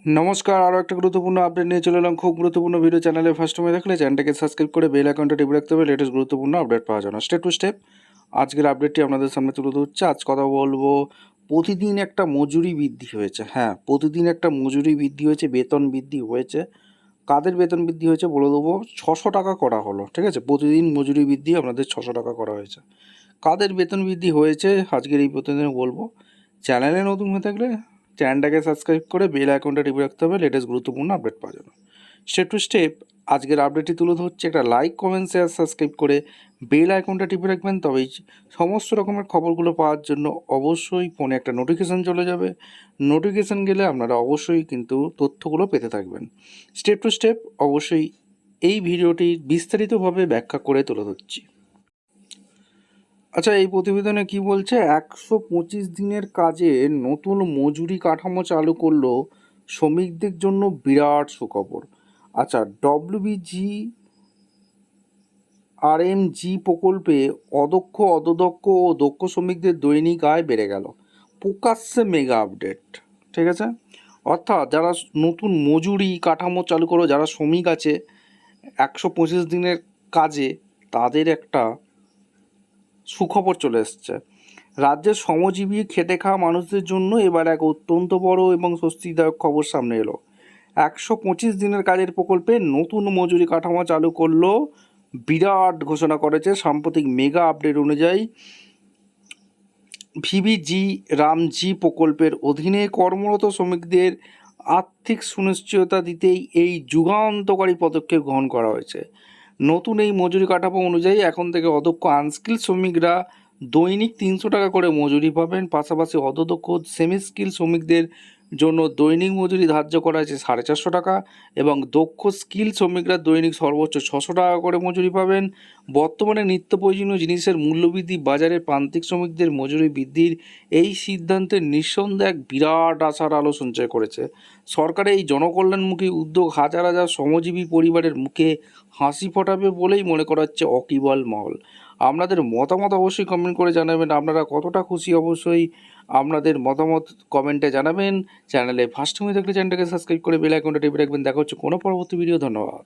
নমস্কার, আরও একটা গুরুত্বপূর্ণ আপডেট নিয়ে চলে এলাম। খুব গুরুত্বপূর্ণ ভিডিও। চ্যানেলে ফার্স্ট টাইমে দেখলে চ্যানেলটাকে সাবস্ক্রাইব করে বেল আইকনটা টিপে রাখতে হবে লেটেস্ট গুরুত্বপূর্ণ আপডেট পাওয়ার জন্য। স্টেপ টু স্টেপ আজকের আপডেটটি আপনাদের সামনে তুলে ধরছে। আজ কথা বলবো, প্রতিদিন একটা মজুরি বৃদ্ধি হয়েছে। হ্যাঁ, প্রতিদিন একটা মজুরি বৃদ্ধি হয়েছে, বেতন বৃদ্ধি হয়েছে। কাদের বেতন বৃদ্ধি হয়েছে বলে দেবো। 600 টাকা করা হলো, ঠিক আছে? প্রতিদিন মজুরি বৃদ্ধি আপনাদের 600 টাকা করা হয়েছে। কাদের বেতন বৃদ্ধি হয়েছে আজকের এই প্রতিদিনে বলবো। চ্যানেলে নতুন হয়ে থাকলে চ্যানেলটাকে সাবস্ক্রাইব করে বেল আইকনটা টিপে রাখতে হবে লেটেস্ট গুরুত্বপূর্ণ আপডেট পাওয়ার জন্য। স্টেপ টু স্টেপ আজকের আপডেটটি তুলে ধরছে। একটা লাইক, কমেন্ট, শেয়ার, সাবস্ক্রাইব করে বেল আইকনটা টিপে রাখবেন, তবেই সমস্ত রকমের খবরগুলো পাওয়ার জন্য অবশ্যই ফোনে একটা নোটিফিকেশান চলে যাবে। নোটিফিকেশান গেলে আপনারা অবশ্যই কিন্তু তথ্যগুলো পেতে থাকবেন। স্টেপ টু স্টেপ অবশ্যই এই ভিডিওটি বিস্তারিতভাবে ব্যাখ্যা করে তুলে ধরছি। আচ্ছা, এই প্রতিবেদনে কি বলছে? 125 দিনের কাজে নতুন মজুরি কাঠামো চালু করলো শ্রমিকদের জন্য বিরাট সুখবর। আচ্ছা, ডব্লিউবিজি আরএমজি প্রকল্পে অদক্ষ, অর্ধদক্ষ ও দক্ষ শ্রমিকদের দৈনিক আয় বেড়ে গেল। প্রকাশ্যে মেগা আপডেট, ঠিক আছে? অর্থাৎ যারা নতুন মজুরি কাঠামো চালু করো, যারা শ্রমিক আছে 125 দিনের কাজে, তাদের একটা সুখবর চলে এসছে। রাজ্যের শ্রমজীবী খেটে খাওয়া মানুষদের জন্য এবার এক অত্যন্ত বড় এবং স্বস্তিদায়ক খবর সামনে এলো। 125 দিনের কাজের প্রকল্পে নতুন মজুরি কাঠামো চালু করলো। বিরাট ঘোষণা করেছে। সাম্প্রতিক মেগা আপডেট অনুযায়ী ভিবিজি রামজি প্রকল্পের অধীনে কর্মরত শ্রমিকদের আর্থিক সুনিশ্চয়তা দিতেই এই যুগান্তকারী পদক্ষেপ গ্রহণ করা হয়েছে। নতুন এই মজুরি কাঠামো অনুযায়ী এখন থেকে অদক্ষ আনস্কিল শ্রমিকরা দৈনিক 300 টাকা করে মজুরি পাবেন। পাশাপাশি অর্ধদক্ষ সেমি স্কিল শ্রমিকদের জন্য দৈনিক মজুরি ধার্য করা হয়েছে 450 টাকা এবং দক্ষ স্কিল শ্রমিকরা দৈনিক সর্বোচ্চ 600 টাকা করে মজুরি পাবেন। বর্তমানে নিত্য প্রয়োজনীয় জিনিসের মূল্যবৃদ্ধি, বাজারে প্রান্তিক শ্রমিকদের মজুরি বৃদ্ধির এই সিদ্ধান্তের নিঃসন্দেহে এক বিরাট আশার আলো সঞ্চয় করেছে। সরকারের এই জনকল্যাণমুখী উদ্যোগ হাজার হাজার শ্রমজীবী পরিবারের মুখে হাসি ফোটাবে বলেই মনে করা হচ্ছে অকিবল মহল। আপনাদের মতামত অবশ্যই কমেন্ট করে জানাবেন। আপনারা কতটা খুশি অবশ্যই আপনাদের মতামত কমেন্টে জানাবেন। চ্যানেলে ফার্স্ট হয়ে থাকলে চ্যানেলটাকে সাবস্ক্রাইব করে বেল আইকনটা টিপে রাখবেন। দেখা হচ্ছে কোনো পরবর্তী ভিডিও। ধন্যবাদ।